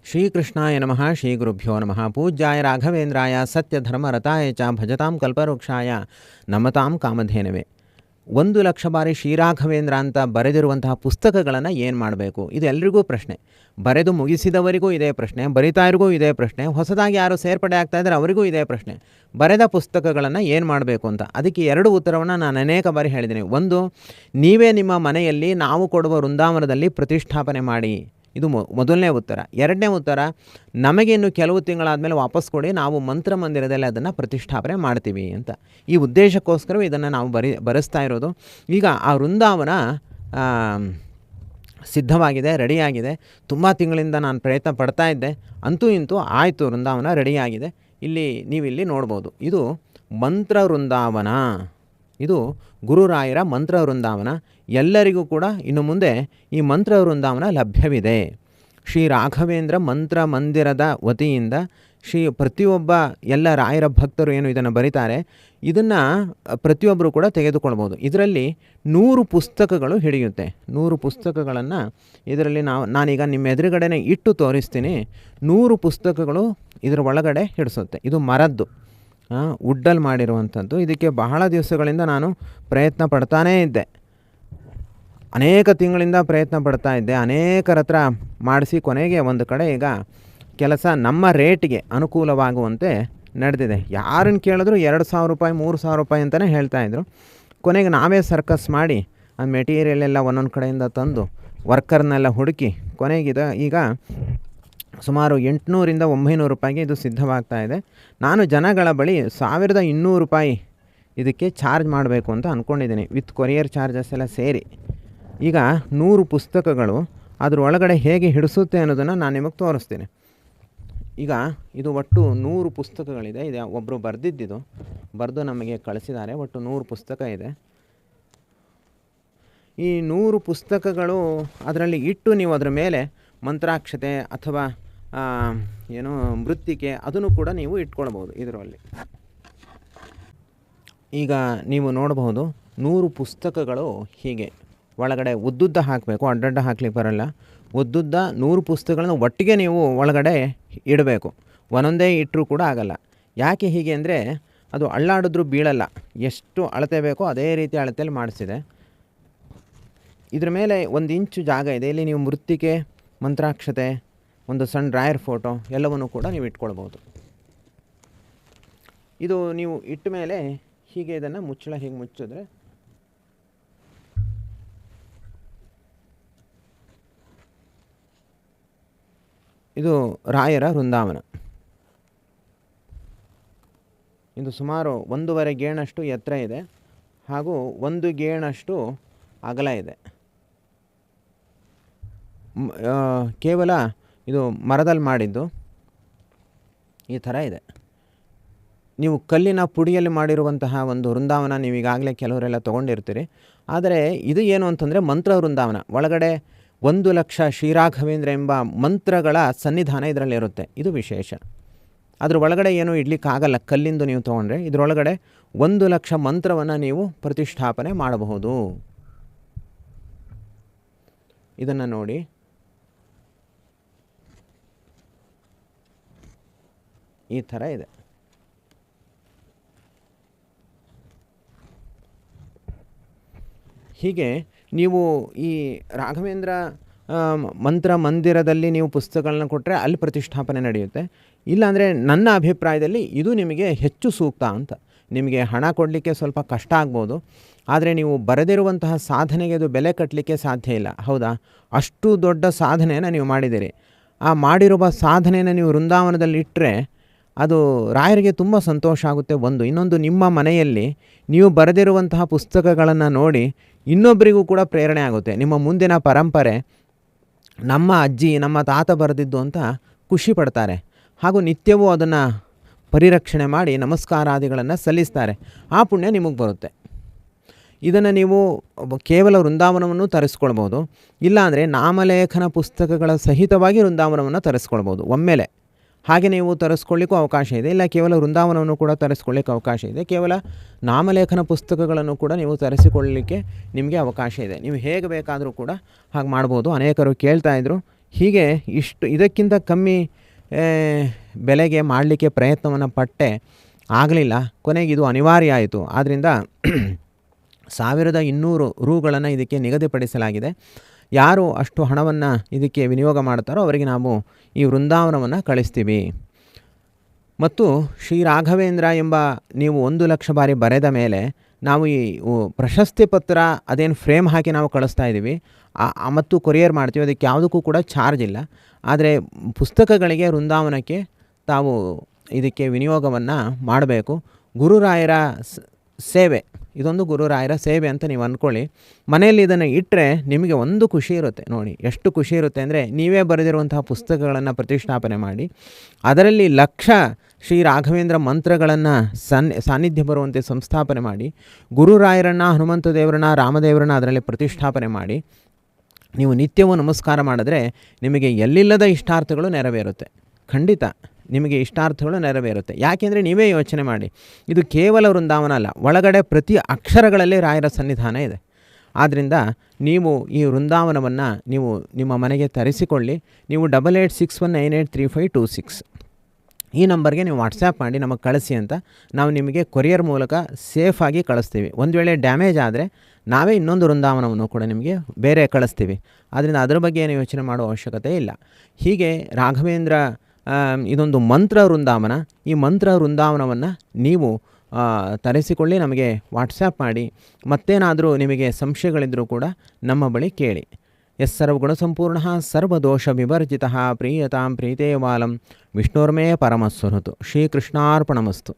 ಶ್ರೀಕೃಷ್ಣಾಯ ನಮಃ ಶ್ರೀ ಗುರುಭ್ಯೋ ನಮಃ. ಪೂಜ್ಯಾಯ ರಾಘವೇಂದ್ರಾಯ ಸತ್ಯಧರ್ಮರತಾಯ ಚ ಭಜತಾಂ ಕಲ್ಪವೃಕ್ಷಾಯ ನಮತಾಂ ಕಾಮಧೇನವೇ. 1,00,000 ಬಾರಿ ಶ್ರೀರಾಘವೇಂದ್ರ ಅಂತ ಬರೆದಿರುವಂತಹ ಪುಸ್ತಕಗಳನ್ನು ಏನು ಮಾಡಬೇಕು? ಇದು ಎಲ್ರಿಗೂ ಪ್ರಶ್ನೆ. ಬರೆದು ಮುಗಿಸಿದವರಿಗೂ ಇದೇ ಪ್ರಶ್ನೆ, ಬರಿತಾರಿಗೂ ಇದೇ ಪ್ರಶ್ನೆ, ಹೊಸದಾಗಿ ಯಾರು ಸೇರ್ಪಡೆ ಆಗ್ತಾ ಇದ್ದಾರೆ ಅವರಿಗೂ ಇದೇ ಪ್ರಶ್ನೆ. ಬರೆದ ಪುಸ್ತಕಗಳನ್ನು ಏನು ಮಾಡಬೇಕು ಅಂತ. ಅದಕ್ಕೆ 2 ಉತ್ತರವನ್ನು ನಾನು ಅನೇಕ ಬಾರಿ ಹೇಳಿದ್ದೀನಿ. ಒಂದು, ನೀವೇ ನಿಮ್ಮ ಮನೆಯಲ್ಲಿ ನಾವು ಕೊಡುವ ವೃಂದಾವನದಲ್ಲಿ ಪ್ರತಿಷ್ಠಾಪನೆ ಮಾಡಿ. ಇದು ಮೊದಲನೇ ಉತ್ತರ. 2ನೇ ಉತ್ತರ, ನಮಗೆ ಇನ್ನು ಕೆಲವು ತಿಂಗಳಾದಮೇಲೆ ವಾಪಸ್ ಕೊಡಿ, ನಾವು ಮಂತ್ರ ಮಂದಿರದಲ್ಲಿ ಅದನ್ನು ಪ್ರತಿಷ್ಠಾಪನೆ ಮಾಡ್ತೀವಿ ಅಂತ. ಈ ಉದ್ದೇಶಕ್ಕೋಸ್ಕರ ಇದನ್ನು ನಾವು ಬರೆಸ್ತಾ ಇರೋದು. ಈಗ ಆ ವೃಂದಾವನ ಸಿದ್ಧವಾಗಿದೆ, ರೆಡಿಯಾಗಿದೆ. ತುಂಬ ತಿಂಗಳಿಂದ ನಾನು ಪ್ರಯತ್ನ ಪಡ್ತಾ ಇದ್ದೆ. ಅಂತೂ ಇಂತೂ ಆಯಿತು, ವೃಂದಾವನ ರೆಡಿಯಾಗಿದೆ. ನೀವಿಲ್ಲಿ ನೋಡ್ಬೋದು, ಇದು ಮಂತ್ರ ವೃಂದಾವನ. ಇದು ಗುರುರಾಯರ ಮಂತ್ರ ವೃಂದಾವನ. ಎಲ್ಲರಿಗೂ ಕೂಡ ಇನ್ನು ಮುಂದೆ ಈ ಮಂತ್ರ ವೃಂದಾವನ ಲಭ್ಯವಿದೆ. ಶ್ರೀ ರಾಘವೇಂದ್ರ ಮಂತ್ರ ಮಂದಿರದ ವತಿಯಿಂದ ಪ್ರತಿಯೊಬ್ಬ ಎಲ್ಲ ರಾಯರ ಭಕ್ತರು ಏನು ಇದನ್ನು ಬರೀತಾರೆ, ಇದನ್ನು ಪ್ರತಿಯೊಬ್ಬರು ಕೂಡ ತೆಗೆದುಕೊಳ್ಬೋದು. ಇದರಲ್ಲಿ 100 ಪುಸ್ತಕಗಳು ಹಿಡಿಯುತ್ತೆ. 100 ಪುಸ್ತಕಗಳನ್ನು ಇದರಲ್ಲಿ ನಾನೀಗ ನಿಮ್ಮ ಎದುರುಗಡೆನೇ ಇಟ್ಟು ತೋರಿಸ್ತೀನಿ. 100 ಪುಸ್ತಕಗಳು ಇದರ ಒಳಗಡೆ ಹಿಡಿಸುತ್ತೆ. ಇದು ಮರದ್ದು, ವುಡ್ಡಲ್ಲಿ ಮಾಡಿರುವಂಥದ್ದು. ಇದಕ್ಕೆ ಬಹಳ ದಿವಸಗಳಿಂದ ನಾನು ಪ್ರಯತ್ನ ಪಡ್ತಾನೇ ಇದ್ದೆ. ಅನೇಕ ತಿಂಗಳಿಂದ ಪ್ರಯತ್ನ ಪಡ್ತಾ ಇದ್ದೆ. ಅನೇಕರ ಹತ್ರ ಮಾಡಿಸಿ ಕೊನೆಗೆ ಒಂದು ಕಡೆ ಈಗ ಕೆಲಸ ನಮ್ಮ ರೇಟಿಗೆ ಅನುಕೂಲವಾಗುವಂತೆ ನಡೆದಿದೆ. ಯಾರನ್ನು ಕೇಳಿದ್ರು 2,000 ರೂಪಾಯಿ 3,000 ರೂಪಾಯಿ ಅಂತಲೇ ಹೇಳ್ತಾಯಿದ್ರು. ಕೊನೆಗೆ ನಾವೇ ಸರ್ಕಸ್ ಮಾಡಿ ಆ ಮೆಟೀರಿಯಲ್ ಎಲ್ಲ ಒಂದೊಂದು ಕಡೆಯಿಂದ ತಂದು ವರ್ಕರ್ನೆಲ್ಲ ಹುಡುಕಿ ಕೊನೆಗೆ ಈಗ ಸುಮಾರು 800ರಿಂದ 900 ರೂಪಾಯಿಗೆ ಇದು ಸಿದ್ಧವಾಗ್ತಾ ಇದೆ. ನಾನು ಜನಗಳ ಬಳಿ 1,200 ರೂಪಾಯಿ ಇದಕ್ಕೆ ಚಾರ್ಜ್ ಮಾಡಬೇಕು ಅಂತ ಅಂದ್ಕೊಂಡಿದ್ದೀನಿ, ವಿತ್ ಕೊರಿಯರ್ ಚಾರ್ಜಸ್ ಎಲ್ಲ ಸೇರಿ. ಈಗ 100 ಪುಸ್ತಕಗಳು ಅದ್ರ ಒಳಗಡೆ ಹೇಗೆ ಹಿಡಿಸುತ್ತೆ ಅನ್ನೋದನ್ನು ನಾನು ನಿಮಗೆ ತೋರಿಸ್ತೀನಿ. ಈಗ ಇದು ಒಟ್ಟು 100 ಪುಸ್ತಕಗಳಿದೆ. ಇದು ಒಬ್ಬರು ಬರೆದು ನಮಗೆ ಕಳಿಸಿದ್ದಾರೆ. ಒಟ್ಟು 100 ಪುಸ್ತಕ ಇದೆ. ಈ 100 ಪುಸ್ತಕಗಳು ಅದರಲ್ಲಿ ಇಟ್ಟು ನೀವು ಅದರ ಮೇಲೆ ಮಂತ್ರಾಕ್ಷತೆ ಅಥವಾ ಮೃತ್ತಿಕೆ ಅದನ್ನು ಕೂಡ ನೀವು ಇಟ್ಕೊಳ್ಬೋದು ಇದರಲ್ಲಿ. ಈಗ ನೀವು ನೋಡಬಹುದು 100 ಪುಸ್ತಕಗಳು ಹೀಗೆ ಒಳಗಡೆ ಉದ್ದುದ್ದ ಹಾಕಬೇಕು, ಅಡ್ಡಡ್ಡ ಹಾಕ್ಲಿಕ್ಕೆ ಬರಲ್ಲ. ಉದ್ದುದ್ದ 100 ಪುಸ್ತಕಗಳನ್ನು ಒಟ್ಟಿಗೆ ನೀವು ಒಳಗಡೆ ಇಡಬೇಕು. ಒಂದೊಂದೇ ಇಟ್ಟರೂ ಕೂಡ ಆಗಲ್ಲ. ಯಾಕೆ ಹೀಗೆ ಅಂದರೆ ಅದು ಅಳ್ಳಾಡಿದ್ರೂ ಬೀಳಲ್ಲ. ಎಷ್ಟು ಅಳತೆ ಬೇಕೋ ಅದೇ ರೀತಿ ಅಳತೆಯಲ್ಲಿ ಮಾಡಿಸಿದೆ. ಇದ್ರ ಮೇಲೆ 1 ಇಂಚು ಜಾಗ ಇದೆ. ಇಲ್ಲಿ ನೀವು ಮೃತ್ತಿಕೆ, ಮಂತ್ರಾಕ್ಷತೆ, ಒಂದು ಸಣ್ಣ ಡ್ರಾಯರ್ ಫೋಟೋ ಎಲ್ಲವನ್ನೂ ಕೂಡ ನೀವು ಇಟ್ಕೊಳ್ಬೋದು. ಇದು ನೀವು ಇಟ್ಟ ಮೇಲೆ ಹೀಗೆ ಇದನ್ನು ಮುಚ್ಚಳ ಹೀಗೆ ಮುಚ್ಚಿದ್ರೆ ಇದು ರಾಯರ ವೃಂದಾವನ. ಇದು ಸುಮಾರು 1.5 ಗೇಣಷ್ಟು ಎತ್ತರ ಇದೆ ಹಾಗೂ 1 ಗೇಣಷ್ಟು ಅಗಲ ಇದೆ. ಕೇವಲ ಇದು ಮರದಲ್ಲಿ ಮಾಡಿದ್ದು ಈ ಥರ ಇದೆ. ನೀವು ಕಲ್ಲಿನ ಪುಡಿಯಲ್ಲಿ ಮಾಡಿರುವಂತಹ ಒಂದು ವೃಂದಾವನ ನೀವು ಈಗಾಗಲೇ ಕೆಲವರೆಲ್ಲ ತೊಗೊಂಡಿರ್ತೀರಿ. ಆದರೆ ಇದು ಏನು ಅಂತಂದರೆ ಮಂತ್ರ ವೃಂದಾವನ. ಒಳಗಡೆ 1,00,000 ಶ್ರೀರಾಘವೇಂದ್ರ ಎಂಬ ಮಂತ್ರಗಳ ಸನ್ನಿಧಾನ ಇದರಲ್ಲಿ ಇರುತ್ತೆ. ಇದು ವಿಶೇಷ. ಅದ್ರ ಒಳಗಡೆ ಏನೂ ಇಡಲಿಕ್ಕಾಗಲ್ಲ. ಕಲ್ಲಿಂದು ನೀವು ತೊಗೊಂಡ್ರೆ ಇದರೊಳಗಡೆ 1,00,000 ಮಂತ್ರವನ್ನು ನೀವು ಪ್ರತಿಷ್ಠಾಪನೆ ಮಾಡಬಹುದು. ಇದನ್ನು ನೋಡಿ. ಈ ಥರ ಇದೆ. ಹೀಗೆ ನೀವು ಈ ರಾಘವೇಂದ್ರ ಮಂತ್ರ ಮಂದಿರದಲ್ಲಿ ನೀವು ಪುಸ್ತಕಗಳನ್ನ ಕೊಟ್ಟರೆ ಅಲ್ಲಿ ಪ್ರತಿಷ್ಠಾಪನೆ ನಡೆಯುತ್ತೆ. ಇಲ್ಲಾಂದರೆ ನನ್ನ ಅಭಿಪ್ರಾಯದಲ್ಲಿ ಇದು ನಿಮಗೆ ಹೆಚ್ಚು ಸೂಕ್ತ ಅಂತ. ನಿಮಗೆ ಹಣ ಕೊಡಲಿಕ್ಕೆ ಸ್ವಲ್ಪ ಕಷ್ಟ ಆಗ್ಬೋದು, ಆದರೆ ನೀವು ಬರೆದಿರುವಂತಹ ಸಾಧನೆಗೆ ಅದು ಬೆಲೆ ಕಟ್ಟಲಿಕ್ಕೆ ಸಾಧ್ಯ ಇಲ್ಲ. ಹೌದಾ? ಅಷ್ಟು ದೊಡ್ಡ ಸಾಧನೆಯನ್ನು ನೀವು ಮಾಡಿದ್ದೀರಿ. ಆ ಮಾಡಿರುವ ಸಾಧನೆಯನ್ನು ನೀವು ವೃಂದಾವನದಲ್ಲಿ ಇಟ್ಟರೆ ಅದು ರಾಯರಿಗೆ ತುಂಬ ಸಂತೋಷ ಆಗುತ್ತೆ. ಇನ್ನೊಂದು, ನಿಮ್ಮ ಮನೆಯಲ್ಲಿ ನೀವು ಬರೆದಿರುವಂತಹ ಪುಸ್ತಕಗಳನ್ನು ನೋಡಿ ಇನ್ನೊಬ್ಬರಿಗೂ ಕೂಡ ಪ್ರೇರಣೆ ಆಗುತ್ತೆ. ನಿಮ್ಮ ಮುಂದಿನ ಪರಂಪರೆ ನಮ್ಮ ಅಜ್ಜಿ ನಮ್ಮ ತಾತ ಬರೆದಿದ್ದು ಅಂತ ಖುಷಿ ಪಡ್ತಾರೆ. ಹಾಗೂ ನಿತ್ಯವೂ ಅದನ್ನು ಪರಿರಕ್ಷಣೆ ಮಾಡಿ ನಮಸ್ಕಾರಾದಿಗಳನ್ನು ಸಲ್ಲಿಸ್ತಾರೆ. ಆ ಪುಣ್ಯ ನಿಮಗೆ ಬರುತ್ತೆ. ಇದನ್ನು ನೀವು ಕೇವಲ ವೃಂದಾವನವನ್ನು ತರಿಸ್ಕೊಳ್ಬೋದು. ಇಲ್ಲಾಂದರೆ ನಾಮಲೇಖನ ಪುಸ್ತಕಗಳ ಸಹಿತವಾಗಿ ವೃಂದಾವನವನ್ನು ತರಿಸ್ಕೊಳ್ಬೋದು ಒಮ್ಮೆಲೆ. ಹಾಗೆ ನೀವು ತರಿಸ್ಕೊಳ್ಳಿಕ್ಕೂ ಅವಕಾಶ ಇದೆ. ಇಲ್ಲ ಕೇವಲ ವೃಂದಾವನವನ್ನು ಕೂಡ ತರಿಸ್ಕೊಳ್ಳಿಕ್ಕೆ ಅವಕಾಶ ಇದೆ. ಕೇವಲ ನಾಮಲೇಖನ ಪುಸ್ತಕಗಳನ್ನು ಕೂಡ ನೀವು ತರಿಸಿಕೊಳ್ಳಲಿಕ್ಕೆ ನಿಮಗೆ ಅವಕಾಶ ಇದೆ. ನೀವು ಹೇಗೆ ಬೇಕಾದರೂ ಕೂಡ ಹಾಗೆ ಮಾಡ್ಬೋದು. ಅನೇಕರು ಕೇಳ್ತಾಯಿದ್ರು ಹೀಗೆ ಇದಕ್ಕಿಂತ ಕಮ್ಮಿ ಬೆಲೆಗೆ ಮಾಡಲಿಕ್ಕೆ ಪ್ರಯತ್ನವನ್ನು ಪಟ್ಟೆ, ಆಗಲಿಲ್ಲ. ಕೊನೆಗೆ ಇದು ಅನಿವಾರ್ಯ ಆಯಿತು. ಆದ್ದರಿಂದ 1200 ರೂಗಳನ್ನು ಇದಕ್ಕೆ ನಿಗದಿಪಡಿಸಲಾಗಿದೆ. ಯಾರು ಅಷ್ಟು ಹಣವನ್ನು ಇದಕ್ಕೆ ವಿನಿಯೋಗ ಮಾಡ್ತಾರೋ ಅವರಿಗೆ ನಾವು ಈ ವೃಂದಾವನವನ್ನು ಕಳಿಸ್ತೀವಿ. ಮತ್ತು ಶ್ರೀ ರಾಘವೇಂದ್ರ ಎಂಬ ನೀವು 1,00,000 ಬಾರಿ ಬರೆದ ಮೇಲೆ ನಾವು ಈ ಪ್ರಶಸ್ತಿ ಪತ್ರ ಅದೇನು ಫ್ರೇಮ್ ಹಾಕಿ ನಾವು ಕಳಿಸ್ತಾ ಇದ್ದೀವಿ ಮತ್ತು ಕೊರಿಯರ್ ಮಾಡ್ತೀವಿ, ಅದಕ್ಕೆ ಯಾವುದಕ್ಕೂ ಕೂಡ ಚಾರ್ಜ್ ಇಲ್ಲ. ಆದರೆ ಪುಸ್ತಕಗಳಿಗೆ ವೃಂದಾವನಕ್ಕೆ ತಾವು ಇದಕ್ಕೆ ವಿನಿಯೋಗವನ್ನು ಮಾಡಬೇಕು. ಗುರುರಾಯರ ಸೇವೆ, ಇದೊಂದು ಗುರುರಾಯರ ಸೇವೆ ಅಂತ ನೀವು ಅಂದ್ಕೊಳ್ಳಿ. ಮನೆಯಲ್ಲಿ ಇದನ್ನು ಇಟ್ಟರೆ ನಿಮಗೆ ಒಂದು ಖುಷಿ ಇರುತ್ತೆ. ನೋಡಿ ಎಷ್ಟು ಖುಷಿ ಇರುತ್ತೆ ಅಂದರೆ, ನೀವೇ ಬರೆದಿರುವಂತಹ ಪುಸ್ತಕಗಳನ್ನು ಪ್ರತಿಷ್ಠಾಪನೆ ಮಾಡಿ ಅದರಲ್ಲಿ ಲಕ್ಷ ಶ್ರೀ ರಾಘವೇಂದ್ರ ಮಂತ್ರಗಳನ್ನು ಸಾನ್ನಿಧ್ಯ ಬರುವಂತೆ ಸಂಸ್ಥಾಪನೆ ಮಾಡಿ, ಗುರುರಾಯರನ್ನು, ಹನುಮಂತ ದೇವರನ್ನ, ರಾಮದೇವರನ್ನ ಅದರಲ್ಲಿ ಪ್ರತಿಷ್ಠಾಪನೆ ಮಾಡಿ ನೀವು ನಿತ್ಯವೂ ನಮಸ್ಕಾರ ಮಾಡಿದ್ರೆ ನಿಮಗೆ ಎಲ್ಲಿಲ್ಲದ ಇಷ್ಟಾರ್ಥಗಳು ನೆರವೇರುತ್ತೆ. ಖಂಡಿತ ನಿಮಗೆ ಇಷ್ಟಾರ್ಥಗಳು ನೆರವೇರುತ್ತೆ. ಯಾಕೆಂದರೆ ನೀವೇ ಯೋಚನೆ ಮಾಡಿ, ಇದು ಕೇವಲ ವೃಂದಾವನ ಅಲ್ಲ, ಒಳಗಡೆ ಪ್ರತಿ ಅಕ್ಷರಗಳಲ್ಲಿ ರಾಯರ ಸನ್ನಿಧಾನ ಇದೆ. ಆದ್ದರಿಂದ ನೀವು ಈ ವೃಂದಾವನವನ್ನು ನೀವು ನಿಮ್ಮ ಮನೆಗೆ ತರಿಸಿಕೊಳ್ಳಿ. ನೀವು 8861983526 ಈ ನಂಬರ್ಗೆ ನೀವು ವಾಟ್ಸ್ಯಾಪ್ ಮಾಡಿ ನಮಗೆ ಕಳಿಸಿ ಅಂತ ನಾವು ನಿಮಗೆ ಕೊರಿಯರ್ ಮೂಲಕ ಸೇಫಾಗಿ ಕಳಿಸ್ತೀವಿ. ಒಂದು ವೇಳೆ ಡ್ಯಾಮೇಜ್ ಆದರೆ ನಾವೇ ಇನ್ನೊಂದು ವೃಂದಾವನವನ್ನು ಕೂಡ ನಿಮಗೆ ಬೇರೆ ಕಳಿಸ್ತೀವಿ. ಆದ್ದರಿಂದ ಅದರ ಬಗ್ಗೆ ಏನು ಯೋಚನೆ ಮಾಡೋ ಅವಶ್ಯಕತೆ ಇಲ್ಲ. ಹೀಗೆ ರಾಘವೇಂದ್ರ ಇದೊಂದು ಮಂತ್ರ ವೃಂದಾವನ. ಈ ಮಂತ್ರ ವೃಂದಾವನವನ್ನು ನೀವು ತರಿಸಿಕೊಳ್ಳಿ, ನಮಗೆ ವಾಟ್ಸ್ಯಾಪ್ ಮಾಡಿ. ಮತ್ತೇನಾದರೂ ನಿಮಗೆ ಸಂಶಯಗಳಿದ್ದರೂ ಕೂಡ ನಮ್ಮ ಬಳಿ ಕೇಳಿ. ಎಸ್ ಸರ್ವಗುಣಸಂಪೂರ್ಣ ಸರ್ವದೋಷ ವಿವರ್ಜಿತ ಪ್ರೀಯತಾಂ ಪ್ರೀತೇವಾಲಂ ವಿಷ್ಣುರ್ಮೇ ಪರಮಸ್ವನುತು. ಶ್ರೀಕೃಷ್ಣಾರ್ಪಣಮಸ್ತು.